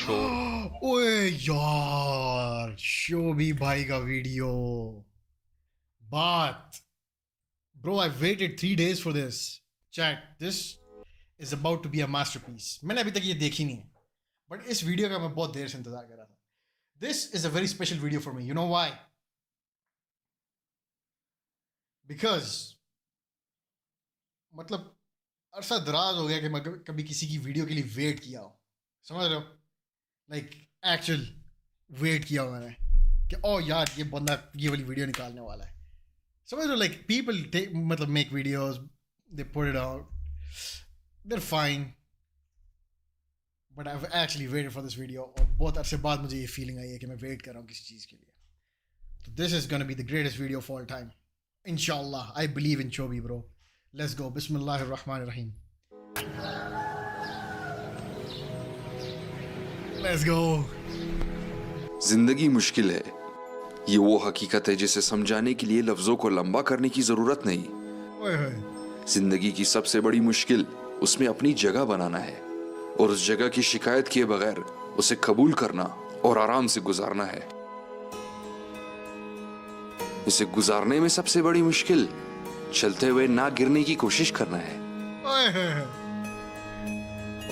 शोर। ओए यार, शोभी भाई का वीडियो बात bro, I waited 3 days for this chat. This is about to be a masterpiece. मैंने अभी तक ये देखी नहीं है, बट इस वीडियो का मैं बहुत देर से इंतजार कर रहा था. This is a very special video for me. You know why? Because मतलब अरसा दराज हो गया कि मैं कभी किसी की वीडियो के लिए वेट किया हो. समझ रहे हो? लाइक एक्चुअल वेट किया हो मैंने कि ओ यार ये बंदा ये वाली वीडियो निकालने वाला है. समझ रहे हो? लाइक पीपल मतलब make videos, they put it out, there fine, but I have actually waited for this video. और बहुत अरसे बाद मुझे ये फीलिंग आई है कि मैं वेट कर रहा हूँ किसी चीज़ के लिए. तो this is gonna be the greatest video of all time. इंशाल्लाह. I believe in Chobi bro. Let's go. बिस्मिल्लाहिर रहमानिर रहीम. Let's go. जिंदगी मुश्किल है, ये वो हकीकत है जिसे समझाने के लिए लफ्जों को लंबा करने की जरूरत नहीं. ओए होए. जिंदगी की सबसे बड़ी मुश्किल उसमें अपनी जगह बनाना है और उस जगह की शिकायत किए बगैर उसे कबूल करना और आराम से गुजारना है. इसे गुजारने में सबसे बड़ी मुश्किल चलते हुए ना गिरने की कोशिश करना है. ओए होए.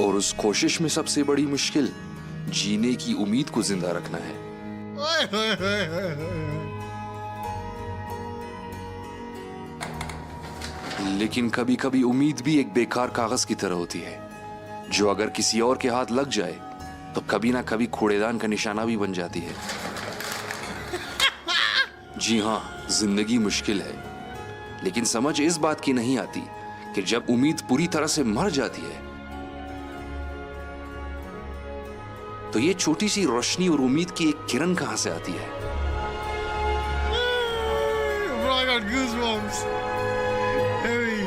और उस कोशिश में सबसे बड़ी मुश्किल जीने की उम्मीद को जिंदा रखना है. ओए होए होए होए. लेकिन कभी कभी उम्मीद भी एक बेकार कागज की तरह होती है जो अगर किसी और के हाथ लग जाए तो कभी ना कभी कूड़ेदान का निशाना भी बन जाती है. जी हाँ, जिंदगी मुश्किल है, लेकिन समझ इस बात की नहीं आती कि जब उम्मीद पूरी तरह से मर जाती है तो ये छोटी सी रोशनी और उम्मीद की एक किरण कहां से आती है. Bro, I got goosebumps. Heavy.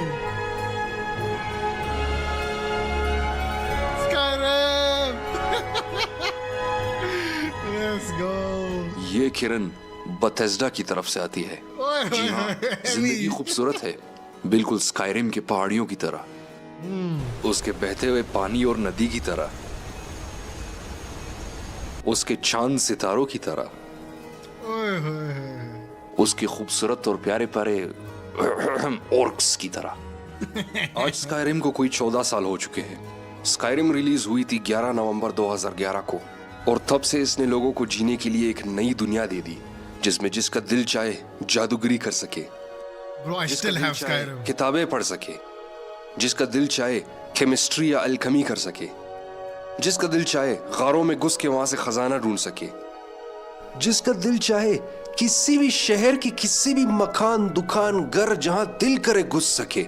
Skyrim. Let's go. ये किरण बथेस्डा की तरफ से आती है. ओए जी हाँ, जिंदगी खूबसूरत है, बिल्कुल स्काईरिम के पहाड़ियों की तरह, उसके बहते हुए पानी और नदी की तरह, उसके चांद सितारों की तरह, ओए होए. उसके खूबसूरत और प्यारे प्यारे ऑर्क्स की तरह. आज स्काईरिम को कोई 14 साल हो चुके हैं. स्काईरिम रिलीज हुई थी 11 नवंबर 2011 को और तब से इसने लोगों को जीने के लिए एक नई दुनिया दे दी जिसमें जिसका दिल चाहे जादूगरी कर सके, Bro, I जिसका still दिल have चाहे Skyrim. किताबें पढ़ सके, जिसका दिल चाहे केमिस्ट्री या अल्केमी कर सके, जिसका दिल चाहे गारों में घुस के वहां से खजाना ढूंढ सके, जिसका दिल चाहे किसी भी शहर की किसी भी मकान दुकान घर जहां दिल करे घुस सके.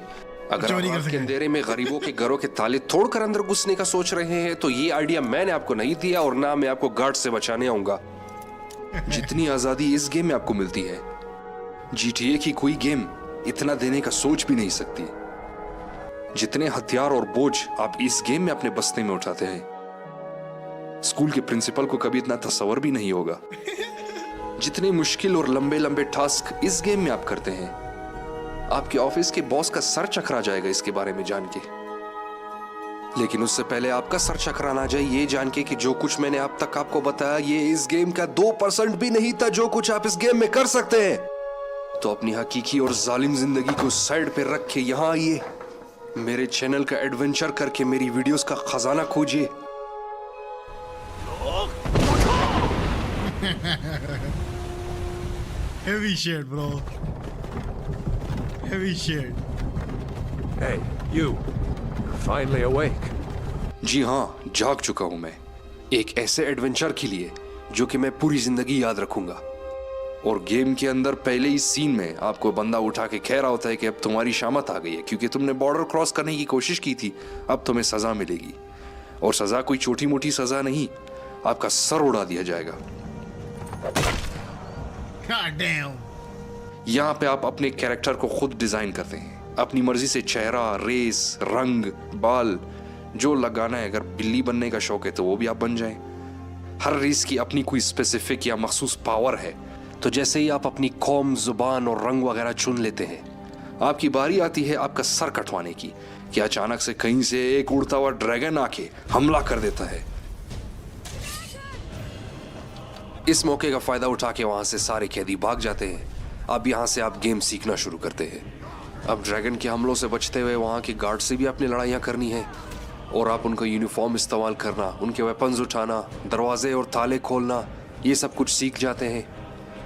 अगर चोरी कर आप के सके. अंधेरे में गरीबों के घरों के ताले तोड़कर अंदर घुसने का सोच रहे हैं तो ये आइडिया मैंने आपको नहीं दिया और ना मैं आपको गार्ड से बचाने आऊंगा. जितनी आजादी इस गेम में आपको मिलती है, GTA की कोई गेम इतना देने का सोच भी नहीं सकती. जितने हथियार और बोझ आप इस गेम में अपने बस्ते में उठाते हैं, स्कूल के प्रिंसिपल को कभी इतना तस्वर भी नहीं होगा. जितने मुश्किल और लंबे लंबे टास्क इस गेम में आप करते हैं, आपके ऑफिस के बॉस का सर चकरा जाएगा इसके बारे में जान के. लेकिन उससे पहले आपका सर चकराना जाए ये जान के कि जो कुछ मैंने अब तक आपको बताया ये इस गेम का 2% भी नहीं था जो कुछ आप इस गेम में कर सकते हैं. तो अपनी हकीकी और जालिम जिंदगी को साइड पे रख के यहां आइए, मेरे चैनल का एडवेंचर करके मेरी वीडियोस का खजाना खोजिए. Heavy shit, bro. Heavy shit. Hey, you. You're finally awake. जी हाँ, जाग चुका हूं मैं एक ऐसे एडवेंचर के लिए जो कि मैं पूरी जिंदगी याद रखूंगा. और गेम के अंदर पहले ही सीन में आपको बंदा उठा के कह रहा होता है कि अब तुम्हारी शामत आ गई है क्योंकि तुमने बॉर्डर क्रॉस करने की कोशिश की थी, अब तुम्हें सजा मिलेगी. और सजा कोई छोटी मोटी सजा नहीं, आपका सर उड़ा दिया जाएगा. God damn. यहाँ पे आप अपने कैरेक्टर को खुद डिजाइन करते हैं अपनी मर्जी से. चेहरा, रेस, रंग, बाल जो लगाना है. अगर बिल्ली बनने का शौक है तो वो भी आप बन जाएं. हर रेस की अपनी कोई स्पेसिफिक या मखसूस पावर है. तो जैसे ही आप अपनी कौम, जुबान और रंग वगैरह चुन लेते हैं, आपकी बारी आती है आपका सर कटवाने की कि अचानक से कहीं से एक उड़ता हुआ ड्रैगन आके हमला कर देता है. इस मौके का फायदा उठा के वहां से सारे कैदी भाग जाते हैं। अब यहाँ से आप गेम सीखना शुरू करते हैं। अब ड्रैगन के हमलों से बचते हुए वहाँ के गार्ड से भी अपनी लड़ाइयाँ करनी है और आप उनका यूनिफॉर्म इस्तेमाल करना, उनके वेपन्स उठाना, दरवाजे और ताले खोलना, ये सब कुछ सीख जाते हैं।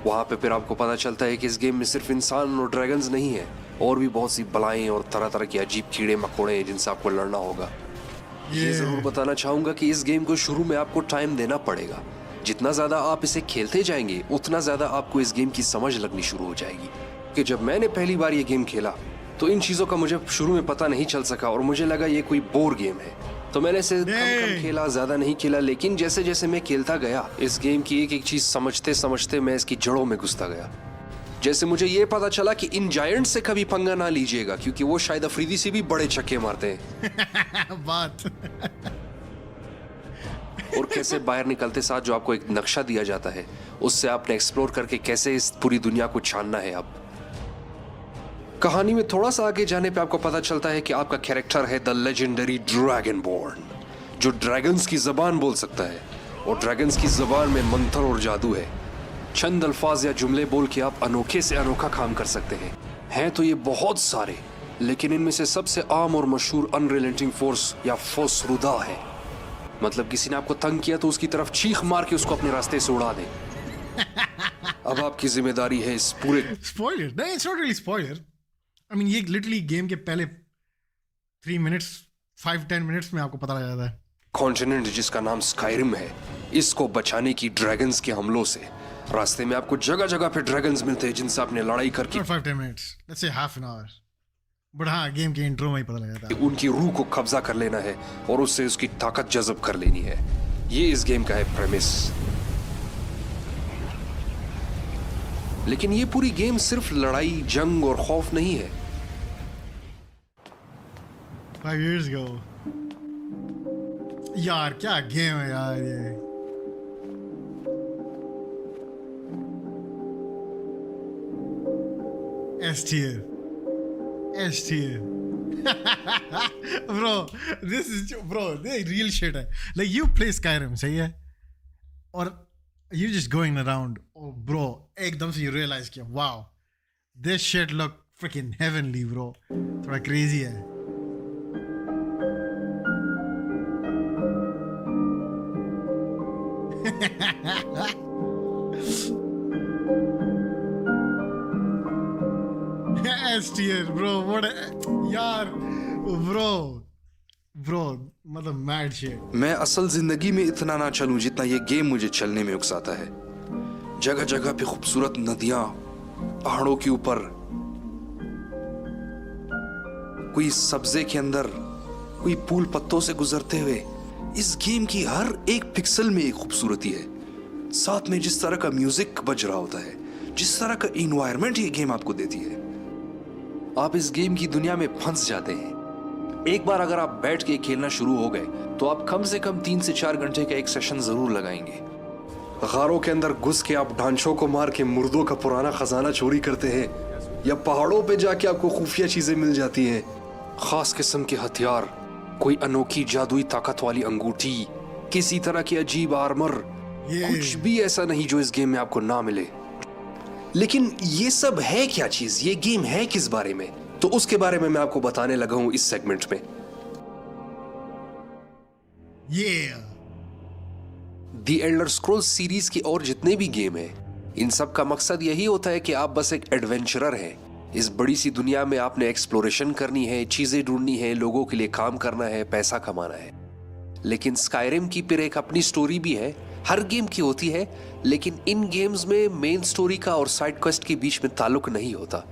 वहाँ पे फिर आपको पता चलता है कि इस गेम में सिर्फ इंसान और ड्रैगन्स नहीं है, और भी बहुत सी बलाएं और तरह तरह के अजीब कीड़े मकोड़े हैं जिनसे आपको लड़ना होगा। ये जरूर बताना चाहूंगा कि इस गेम को शुरू में आपको टाइम देना पड़ेगा। जितना ज्यादा आप इसे खेलते जाएंगे उतना ज्यादा आपको इस गेम की समझ लगनी शुरू हो जाएगी। कि जब मैंने पहली बार ये गेम खेला तो इन चीजों का मुझे शुरू में पता नहीं चल सका और मुझे लगा ये कोई बोर गेम है, तो मैंने इसे कम खेला, ज्यादा नहीं खेला। लेकिन जैसे जैसे मैं खेलता गया इस गेम की एक एक चीज समझते समझते मैं इसकी जड़ों में घुसता गया। जैसे मुझे ये पता चला कि इन जायंट से कभी पंगा ना लीजिएगा क्योंकि वो शायद अफरीदी से भी बड़े छक्के मारते हैं। बात और कैसे बाहर निकलते साथ जो आपको एक नक्शा दिया जाता है उससे आपने एक्सप्लोर करके कैसे इस पूरी दुनिया को छानना है। अब कहानी में थोड़ा सा आगे जाने पे आपको पता चलता है कि आपका कैरेक्टर है द लेजेंडरी ड्रैगनबॉर्न, जो ड्रैगन्स की जबान बोल सकता है। और ड्रैगन्स की जबान में मंत्र और जादू है। चंद अल्फाज या जुमले बोल के आप अनोखे से अनोखा काम कर सकते हैं तो ये बहुत सारे, लेकिन इनमें से सबसे आम और मशहूर अनरिलेंटिंग फोर्स या फोर्स रुदा है। मतलब किसी ने आपको तंग किया तो उसकी तरफ चीख मार के उसको अपने रास्ते से उड़ा दे। अब आपकी जिम्मेदारी है इस पूरे स्पॉइलर नहीं, it's not really spoiler. I mean ये लिटरली गेम के पहले 3 मिनट्स 5-10 मिनट्स में आपको पता लग जाता है। कॉन्टिनेंट जिसका नाम स्काईरिम है, इसको बचाने की ड्रैगन्स के हमलों से रास्ते में आपको जगह जगह पे ड्रैगन्स मिलते हैं जिनसे आपने लड़ाई करके 5-10 minutes, let's say half an hour, but हाँ गेम के इंट्रो में ही पता लग जाता है। उनकी रूह को कब्जा कर लेना है और उससे उसकी ताकत जज़ब कर लेनी है। ये इस गेम का है प्रेमिस। लेकिन ये पूरी गेम सिर्फ लड़ाई, जंग और खौफ नहीं है। 5 years ago यार क्या गेम है यार ये। S tier bro, this is real shit है। Like you play Skyrim, सही है, और you just going around, oh bro, एकदम से you realize कि wow, this shit look freaking heavenly bro, थोड़ा crazy है। S tier bro, what यार bro मतलब mad shit। मैं असल जिंदगी में इतना ना चलूं जितना ये गेम मुझे चलने में उकसाता है। जगह जगह पे खूबसूरत नदियां, पहाड़ों के ऊपर, कोई सब्जे के अंदर, कोई फूल पत्तों से गुजरते हुए, इस गेम की हर एक पिक्सल में एक खूबसूरती है। साथ में जिस तरह का म्यूजिक बज रहा होता है, जिस तरह का इन्वायरमेंट ये गेम आपको देती है, आप इस गेम की दुनिया में फंस जाते हैं। एक बार अगर आप बैठ के खेलना शुरू हो गए तो आप कम से कम 3 से 4 घंटे का एक सेशन जरूर लगाएंगे। गारों के अंदर घुस के आप ढांचों को मार के मुर्दों का पुराना खजाना चोरी करते हैं, या पहाड़ों पे जाके आपको खुफिया चीजें मिल जाती हैं, खास किस्म के हथियार, कोई अनोखी जादुई ताकत वाली अंगूठी, किसी तरह की अजीब आर्मर, कुछ भी ऐसा नहीं जो इस गेम में आपको ना मिले। लेकिन ये सब है क्या चीज, ये गेम है किस बारे में, तो उसके बारे में मैं आपको बताने लगा हूं इस सेगमेंट में। द एल्डर स्क्रॉल्स सीरीज की और जितने भी गेम हैं, इन सब का मकसद यही होता है कि आप बस एक एडवेंचरर हैं। इस बड़ी सी दुनिया में आपने एक्सप्लोरेशन करनी है, चीजें ढूंढनी है, लोगों के लिए काम करना है, पैसा कमाना है। लेकिन स्काईरिम की फिर एक अपनी स्टोरी भी है, हर गेम की होती है, लेकिन इन गेम्स में मेन स्टोरी का और साइड क्वेस्ट के बीच में ताल्लुक नहीं होता।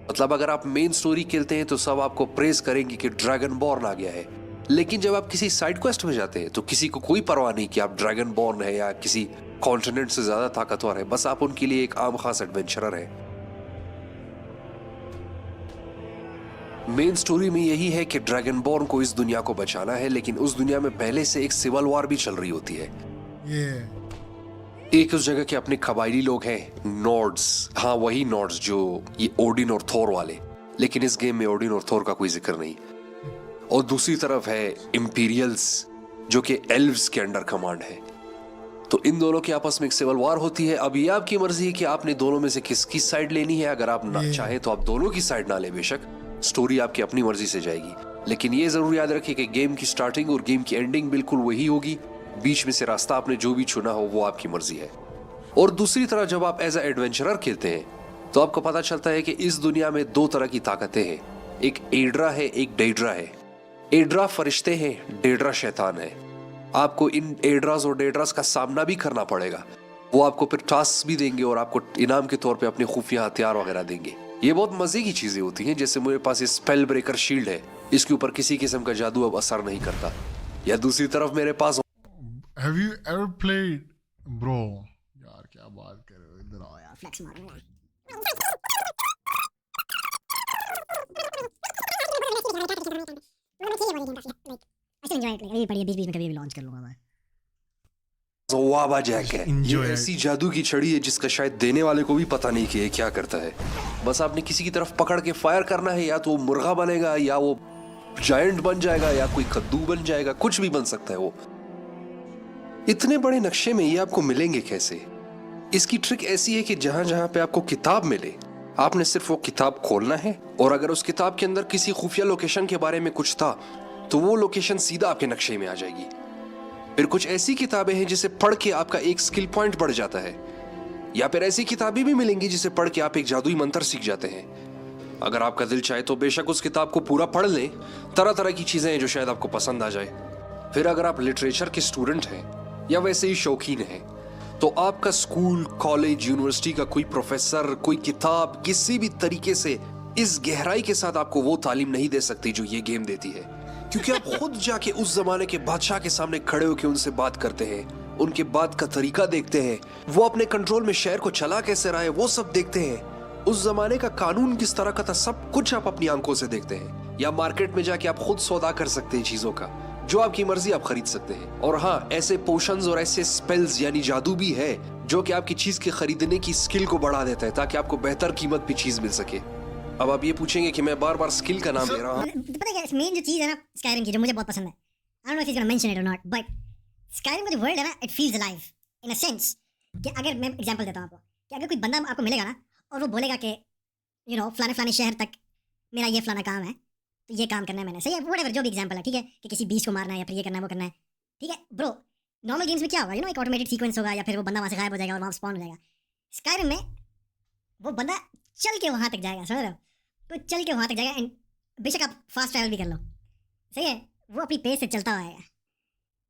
मतलब अगर आप मेन स्टोरी खेलते हैं तो सब आपको प्रेज करेंगे कि ड्रैगनबॉर्न आ गया है, लेकिन जब आप किसी साइड क्वेस्ट में जाते हैं तो किसी को कोई परवाह नहीं कि आप ड्रैगनबॉर्न है या किसी कॉन्टिनेंट से ज्यादा ताकतवर है, बस आप उनके लिए एक आम खास एडवेंचरर है। मेन स्टोरी में यही है कि ड्रैगनबॉर्न को इस दुनिया को बचाना है, लेकिन उस दुनिया में पहले से एक सिविल वॉर भी चल रही होती है। एक उस जगह के अपने कबायली लोग हैं, नॉर्ड्स। हाँ, वही नॉर्ड्स जो ये ओडिन और थोर वाले, लेकिन इस गेम में ओडिन और थोर का कोई जिक्र नहीं। और दूसरी तरफ है इंपीरियल्स, जो कि एल्व्स के अंडर कमांड है। तो इन दोनों के आपस में एक सिविल वॉर होती है। अब ये आपकी मर्जी है कि आपने दोनों में से किसकी साइड लेनी है। अगर आप ना चाहें तो आप दोनों की साइड ना ले, बेशक स्टोरी आपकी अपनी मर्जी से जाएगी, लेकिन ये जरूर याद रखिए कि गेम की स्टार्टिंग और गेम की एंडिंग बिल्कुल वही होगी। बीच में से रास्ता आपने जो भी चुना हो वो आपकी मर्जी है। और दूसरी तरफ जब आप एज ए एडवेंचरर खेलते हैं तो आपको पता चलता है कि इस दुनिया में दो तरह की ताकतें हैं, एक एड्रा है, एक डेड्रा है। एड्रा फरिश्ते हैं, डेड्रा शैतान है। आपको इन एड्रास और डेड्रास का सामना भी करना पड़ेगा। वो आपको फिर टास्क भी देंगे और आपको इनाम के तौर पे अपने खुफिया हथियार वगैरह देंगे। ये बहुत मजे की चीजें होती हैं। जैसे मेरे पास ये स्पेल ब्रेकर शील्ड है, इसके ऊपर किसी किस्म का जादू अब असर नहीं करता। या दूसरी तरफ मेरे पास Have you ever played, bro? यार क्या बात कर रहे हो, इधर आओ यार। फ्लेक्स मारूंगा। I still enjoy it. अभी पढ़िए 20-20 में कभी भी लॉन्च कर लूंगा मैं। ज़ोआबा जैक है। Enjoy ये it. ऐसी जादू की छड़ी है जिसका शायद देने वाले को भी पता नहीं कि ये क्या करता है। बस आपने किसी की तरफ पकड़ के फायर करना है, या तो वो मुर्गा बनेगा, या वो जायंट बन जाएगा, या कोई कद्दू बन जाएगा, कुछ भी बन सकता है वो। इतने बड़े नक्शे में ये आपको मिलेंगे कैसे? इसकी ट्रिक ऐसी है कि जहां जहां पे आपको किताब मिले, आपने सिर्फ वो किताब खोलना है, और अगर उस किताब के अंदर किसी खुफिया लोकेशन के बारे में कुछ था तो वो लोकेशन सीधा आपके नक्शे में आ जाएगी। फिर कुछ ऐसी किताबें हैं जिसे पढ़ के आपका एक स्किल पॉइंट बढ़ जाता है, या फिर ऐसी किताबें भी मिलेंगी जिसे पढ़ के आप एक जादुई मंत्र सीख जाते हैं। अगर आपका दिल चाहे तो बेशक उस किताब को पूरा पढ़ लें, तरह तरह की चीजें हैं जो शायद आपको पसंद आ जाए। फिर अगर आप लिटरेचर के स्टूडेंट हैं या वैसे ही शौकीन हैं, तो आपका स्कूल, कॉलेज, यूनिवर्सिटी का कोई प्रोफेसर, कोई किताब किसी भी तरीके से इस गहराई के साथ आपको वो तालीम नहीं दे सकती जो ये गेम देती है, क्योंकि आप खुद जाके उस जमाने के बादशाह के सामने खड़े होकर उनसे बात करते हैं, उनके बात का तरीका देखते हैं, वो अपने कंट्रोल में शहर को चला कैसे रहा है वो सब देखते हैं, उस जमाने का कानून किस तरह का था, सब कुछ आप अपनी आंखों से देखते हैं। या मार्केट में जाके आप खुद सौदा कर सकते हैं चीजों का, जो आपकी मर्जी आप खरीद सकते हैं। और हाँ, ऐसे पोशंस और ऐसे स्पेल्स यानी जादू भी है जो कि आपकी चीज के खरीदने की स्किल को बढ़ा देता है, ताकि आपको बेहतर कीमत पे चीज मिल सके। अब आप ये पूछेंगे कि मैं बार बार स्किल का नाम ले रहा हूँ। पता है क्या, मेन जो चीज है ना स्काईरिम की, जो मुझे बहुत पसंद है, I don't know if you gonna mention it और नॉट, बट स्काईरिम का जो वर्ल्ड है ना, it feels alive in a sense कि अगर मैं एग्जांपल देता हूं आपको, कि अगर कोई बंदा आपको मिलेगा ना और वो बोलेगा कि यू नो फलाने फलाने शहर तक मेरा ये फलाना काम है, तो ये काम करना है मैंने, सही है, व्हाटएवर जो भी एग्जांपल है, ठीक है, कि किसी बीच को मारना है या फिर ये करना है वो करना है, ठीक है ब्रो। नॉर्मल गेम्स में क्या होगा, यू नो एक ऑटोमेटेड सीक्वेंस होगा, या फिर वो बंदा वहां से गायब हो जाएगा और वहां स्पॉन हो जाएगा। स्काईरिम में वो बंदा चल के वहां तक जाएगा, समझ रहे हो, तो चल के वहां तक जाएगा, एंड बेशक आप फास्ट ट्रैवल भी कर लो, सही है, वो अपनी पेस से चलता हुआ आएगा,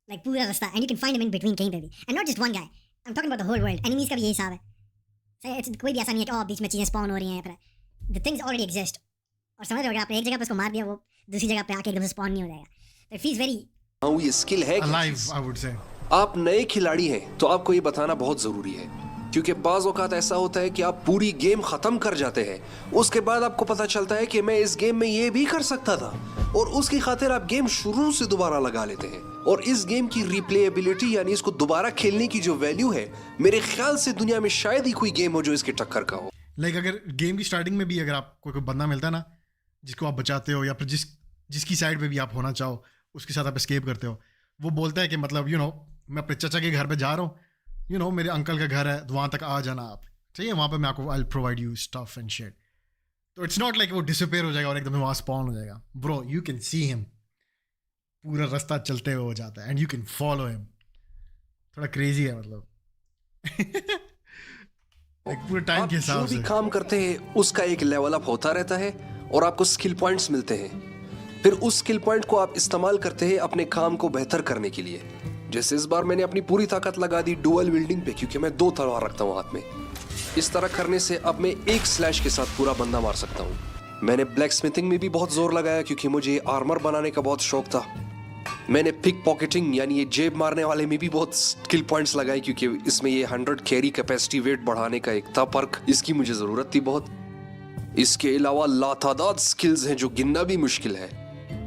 लाइक पूरा रास्ता, and you can find him in between कहीं पे भी, and not just one guy, I am talking about the whole world. Enemies का भी यही हिसाब है, सही है, कोई भी ऐसा नहीं है कि ओ बीच में चीजें स्पॉन हो रही हैं, फिर द थिंग्स ऑलरेडी एग्जिस्ट, और समझ रहे हो, अगर आपने एक जगह पे उसको मार दिया, वो दूसरी जगह पे आके एकदम से स्पॉन नहीं हो जाएगा, तो इट फील्स वेरी हाँ, ये स्किल है क्या Alive, cheese? I would say. आप नए खिलाड़ी हैं तो आपको ये बताना बहुत जरूरी है, क्योंकि बाज औकात ऐसा होता है कि आप पूरी गेम खत्म कर जाते हैं, उसके बाद आपको पता चलता है कि मैं इस गेम में ये भी कर सकता था, और उसकी खातिर आप गेम शुरू से दोबारा लगा लेते हैं। और इस गेम की रिप्लेएबिलिटी यानी इसको दोबारा खेलने की जो वैल्यू है, मेरे ख्याल से दुनिया में शायद ही कोई गेम हो जो इसके टक्कर का हो। लाइक अगर गेम की स्टार्टिंग में भी अगर आपको कोई बंदा मिलता है ना जिसको आप बचाते हो, या फिर जिसकी साइड पे भी आप होना चाहो उसके साथ आप एस्केप करते हो, वो बोलता है कि मतलब यू नो मैं अपने चचा के घर पे जा रहा हूँ, यू नो मेरे अंकल का घर है, तो वहाँ तक आ जाना आप, ठीक है, वहाँ पे मैं आपको I provide you stuff and shit. तो इट्स नॉट लाइक वो डिसअपेयर हो जाएगा और एकदम वहाँ स्पॉन हो जाएगा, bro you can see him, पूरा रास्ता चलते हुए हो जाता है, and you can follow him. थोड़ा क्रेजी है मतलब एक पूरे टाइम के हिसाब जो से भी काम करते हैं उसका एक लेवल अप होता रहता है, और आपको स्किल पॉइंट्स मिलते हैं। फिर उस स्किल पॉइंट को आप इस्तेमाल करते हैं अपने काम को बेहतर करने के लिए। जैसे इस बार मैंने अपनी पूरी ताकत लगा दी डुअल विल्डिंग पे, क्योंकि मैं 2 तलवार रखता हूँ हाथ में। इस तरह करने से अब मैं एक स्लैश के साथ पूरा बंदा मार सकता हूँ। मैंने ब्लैक स्मिथिंग में भी बहुत जोर लगाया, क्योंकि मुझे आर्मर बनाने का बहुत शौक था। मैंने पिक पॉकेटिंग यानी ये जेब मारने वाले में भी बहुत स्किल पॉइंट्स लगाए, क्योंकि इसमें ये 100 कैरी कैपेसिटी वेट बढ़ाने का एक था पर्क, इसकी मुझे जरूरत थी बहुत। इसके अलावा लातादाद स्किल्स हैं जो गिनना भी मुश्किल है,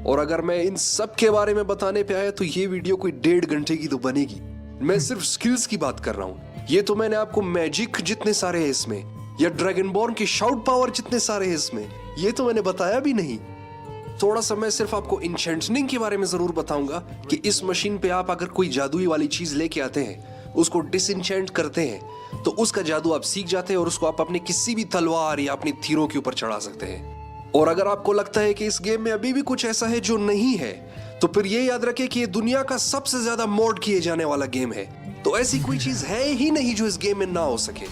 और अगर मैं इन सब के बारे में बताने पे आया तो ये वीडियो कोई 1.5 घंटे की तो बनेगी। मैं सिर्फ स्किल्स की बात कर रहा हूँ। ये तो मैंने आपको मैजिक जितने सारे हैं इसमें, या ड्रैगनबॉर्न की शाउट पावर जितने सारे हैं इसमें, ये तो मैंने बताया भी नहीं। थोड़ा सा मैं सिर्फ आपको इंचेंटनिंग के बारे में जरूर बताऊंगा कि इस मशीन पे आप अगर कोई जादुई वाली चीज लेके आते हैं उसको डिसइंचेंट करते हैं तो उसका जादू आप सीख जाते हैं और उसको आप अपने किसी भी तलवार या अपनी तीरों के ऊपर चढ़ा सकते हैं। और अगर आपको लगता है कि इस गेम में अभी भी कुछ ऐसा है जो नहीं है, तो फिर ये याद रखें कि ये दुनिया का सबसे ज्यादा मॉड किए जाने वाला गेम है। तो ऐसी कोई चीज है ही नहीं जो इस गेम में ना हो सके।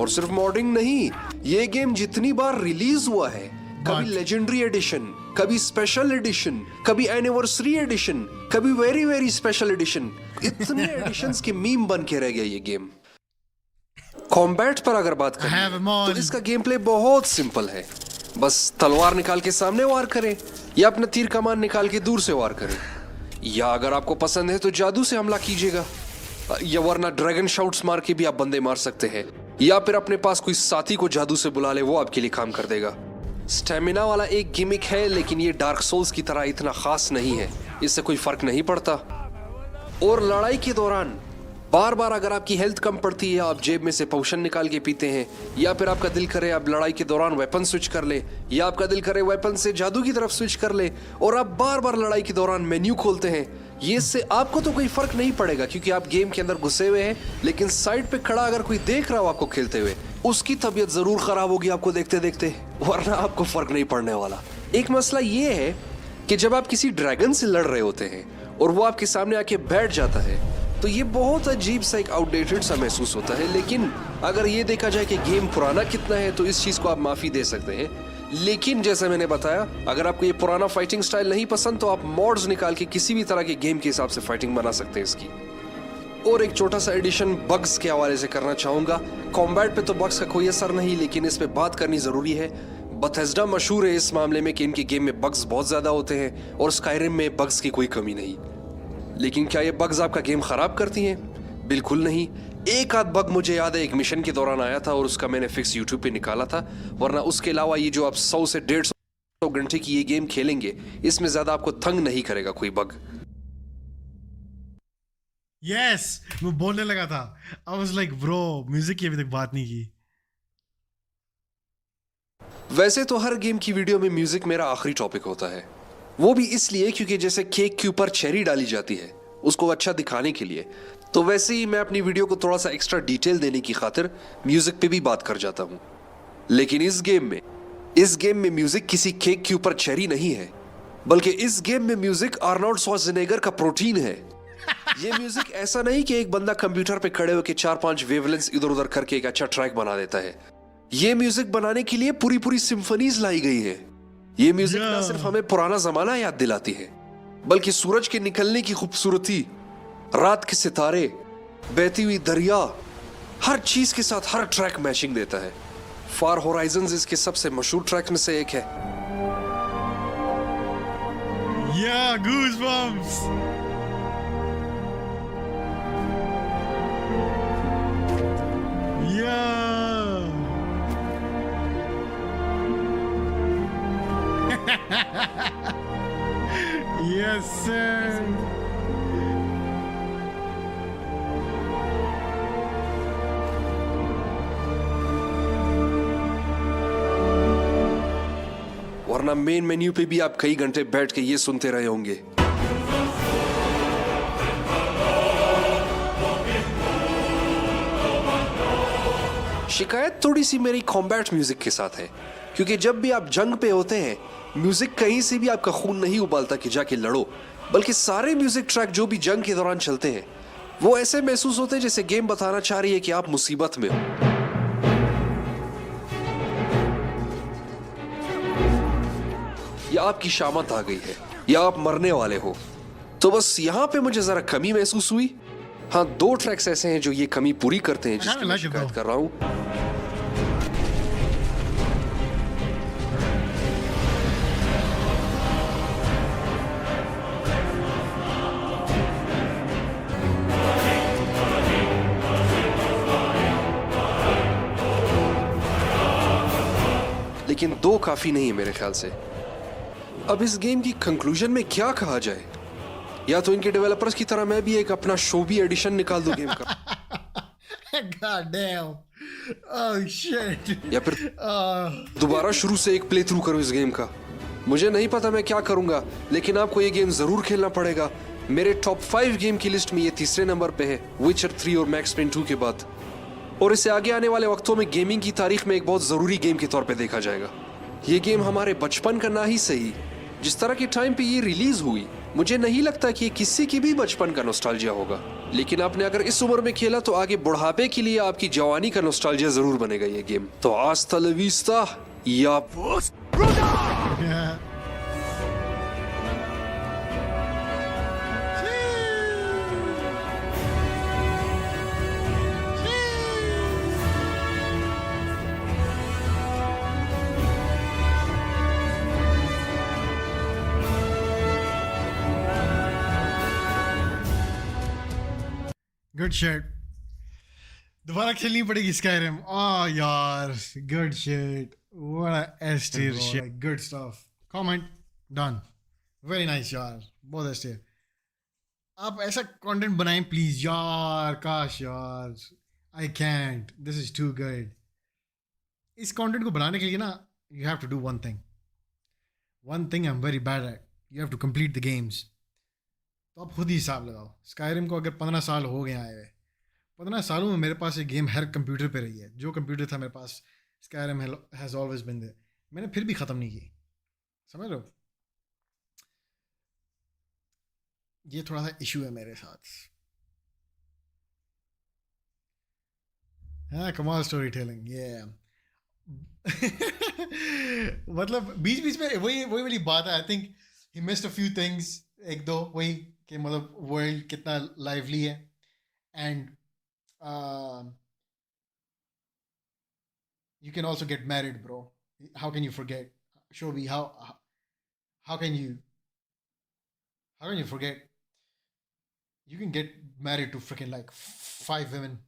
और सिर्फ मॉडिंग नहीं, ये गेम जितनी बार रिलीज हुआ है, कभी लेजेंडरी एडिशन, कभी स्पेशल एडिशन, कभी एनिवर्सरी एडिशन, कभी वेरी वेरी स्पेशल एडिशन, इतने एडिशंस के मीम बन के रह गया ये गेम। कॉम्बैट पर अगर बात करें तो इसका गेम प्ले बहुत सिंपल है। बस तलवार निकाल के सामने वार करें या अपना तीर कमान निकाल के दूर से वार करें, या अगर आपको पसंद है तो जादू से हमला कीजिएगा, या वरना ड्रैगन शाउट्स मार के भी आप बंदे मार सकते हैं, या फिर अपने पास कोई साथी को जादू से बुला ले, वो आपके लिए काम कर देगा। स्टेमिना वाला एक गिमिक है, लेकिन ये डार्क सोल्स की तरह इतना खास नहीं है, इससे कोई फर्क नहीं पड़ता। और लड़ाई के दौरान बार बार अगर आपकी हेल्थ कम पड़ती है, आप जेब में से पोशन निकाल के पीते हैं, या फिर आपका दिल करे आप लड़ाई के दौरान वेपन स्विच कर ले, या आपका दिल करे वेपन से जादू की तरफ स्विच कर ले, और आप बार बार लड़ाई के दौरान मेन्यू खोलते हैं, ये इससे आपको तो कोई फर्क नहीं पड़ेगा क्योंकि आप गेम के अंदर घुसे हुए हैं। लेकिन साइड पे खड़ा अगर कोई देख रहा हो आपको खेलते हुए, उसकी तबीयत जरूर खराब होगी आपको देखते देखते, वरना आपको फर्क नहीं पड़ने वाला। एक मसला ये है कि जब आप किसी ड्रैगन से लड़ रहे होते हैं और वो आपके सामने आके बैठ जाता है, तो ये बहुत अजीब सा एक आउटडेटेड सा महसूस होता है। लेकिन अगर ये देखा जाए कि गेम पुराना कितना है, तो इस चीज को आप माफी दे सकते हैं। लेकिन जैसे मैंने बताया, अगर आपको ये पुराना फाइटिंग स्टाइल नहीं पसंद, तो आप मॉड्स निकाल के किसी भी तरह के गेम के हिसाब से फाइटिंग बना सकते हैं इसकी। और एक छोटा सा एडिशन बग्स के हवाले से करना चाहूंगा। कॉम्बैट पे तो बग्स का कोई असर नहीं, लेकिन इस पे बात करनी जरूरी है। बथेस्डा मशहूर है इस मामले में कि इनके गेम में बग्स बहुत ज्यादा होते हैं, और स्काईरिम में बग्स की कोई कमी नहीं। लेकिन क्या ये बग्स आपका गेम खराब करती हैं? बिल्कुल नहीं। एक आध बग मुझे याद है एक मिशन के दौरान आया था और उसका मैंने फिक्स यूट्यूब पे निकाला था, वरना उसके अलावा ये जो आप 100 से 150 घंटे की ये गेम खेलेंगे, इसमें ज्यादा आपको तंग नहीं करेगा कोई बग। यस, मैं बोलने लगा था। I was like bro, music की अभी तक बात नहीं की। वैसे तो हर गेम की वीडियो में म्यूजिक मेरा आखिरी टॉपिक होता है, वो भी इसलिए क्योंकि जैसे केक के ऊपर चेरी डाली जाती है उसको अच्छा दिखाने के लिए, तो वैसे ही मैं अपनी वीडियो को थोड़ा सा एक्स्ट्रा डिटेल देने की खातिर म्यूजिक पे भी बात कर जाता हूं। लेकिन इस गेम में म्यूजिक किसी केक के ऊपर चेरी नहीं है, बल्कि इस गेम में म्यूजिक आर्नोल्ड श्वार्ज़नेगर का प्रोटीन है। ये म्यूजिक ऐसा नहीं कि एक बंदा कंप्यूटर पे खड़े होकर 4-5 वेवलेंथ्स इधर उधर करके एक अच्छा ट्रैक बना देता है। ये म्यूजिक बनाने के लिए पूरी पूरी सिम्फनीज लाई गई है। ये म्यूजिक ना सिर्फ हमें पुराना जमाना याद दिलाती है, बल्कि सूरज के निकलने की खूबसूरती, रात के सितारे, बहती हुई दरिया, हर चीज के साथ हर ट्रैक मैचिंग देता है। फार होराइजन्स इसके सबसे मशहूर ट्रैक में से एक है। या गूज़बम्प्स। या yes sir। वरना मेन मेन्यू पे भी आप कई घंटे बैठ के ये सुनते रहे होंगे। शिकायत थोड़ी सी मेरी कॉम्बैट म्यूजिक के साथ है, क्योंकि जब भी आप जंग पे होते हैं, म्यूजिक कहीं से भी आपका खून नहीं उबालता कि जाके लड़ो, बल्कि सारे म्यूजिक ट्रैक जो भी जंग के दौरान चलते हैं, वो ऐसे महसूस होते हैं जैसे गेम बताना चाह रही है कि आप मुसीबत में हो। या आपकी शामत आ गई है, या आप मरने वाले हो। तो बस यहाँ पे मुझे जरा कमी महसूस हुई। हाँ, 2 ट्रैक्स ऐसे हैं जो ये कमी पूरी करते हैं, जिसकी मैं शिकायत कर रहा हूँ। लेकिन 2 काफी नहीं है मेरे ख्याल से। अब इस गेम की कंक्लूजन में क्या कहा जाए? या तो इनके डेवलपर्स की तरह मैं भी एक अपना शो भी एडिशन निकाल दूं गेम का। God damn. Oh shit. या फिर दोबारा शुरू से एक प्ले थ्रू करूं इस गेम का। मुझे नहीं पता मैं क्या करूंगा, लेकिन आपको ये गेम जरूर खेलना पड़ेगा। मेरे टॉप 5 गेम की लिस्ट में ये तीसरे नंबर पे है, विचर 3 और मैक्स पेन 2 के बाद। और इसे आगे आने वाले वक्तों में गेमिंग की तारीख में एक बहुत जरूरी गेम के तौर पे देखा जाएगा। ये गेम हमारे बचपन का ना ही सही, जिस तरह के टाइम पे ये रिलीज हुई, मुझे नहीं लगता कि ये किसी की भी बचपन का नॉस्टैल्जिया होगा। लेकिन आपने अगर इस उम्र में खेला तो आगे बुढ़ापे के लिए आपकी जवानी का नॉस्टैल्जिया जरूर बनेगा ये गेम। तो हasta la vista या गुड शिट। दोबारा खेलनी पड़ेगी स्काईरिम। ओह यार, good shit, what a S tier shit, good stuff. Comment done, very nice यार, बहुत एस टियर। आप ऐसा कंटेंट बनाएं प्लीज यार, काश यार। I can't, this is too good. इस कंटेंट को बनाने के लिए ना, you have to do one thing I am very bad at, you have to complete the games. तो आप खुद ही हिसाब लगाओ, स्काईरिम को अगर 15 साल हो गए आए हुए, 15 सालों में मेरे पास ये गेम हर कंप्यूटर पे रही है। जो कंप्यूटर था मेरे पास, Skyrim has always been there. मैंने फिर भी ख़त्म नहीं की, समझ लो। ये थोड़ा सा इशू है मेरे साथ। हाँ, कमाल स्टोरी टेलिंग, ये मतलब बीच बीच में वही वाली बात है। I think he missed a few things, एक दो वही कि मतलब वर्ल्ड कितना लाइवली है। And you can also get married, bro. How can you forget? Shobi, how can you forget? You can get married to freaking like 5 women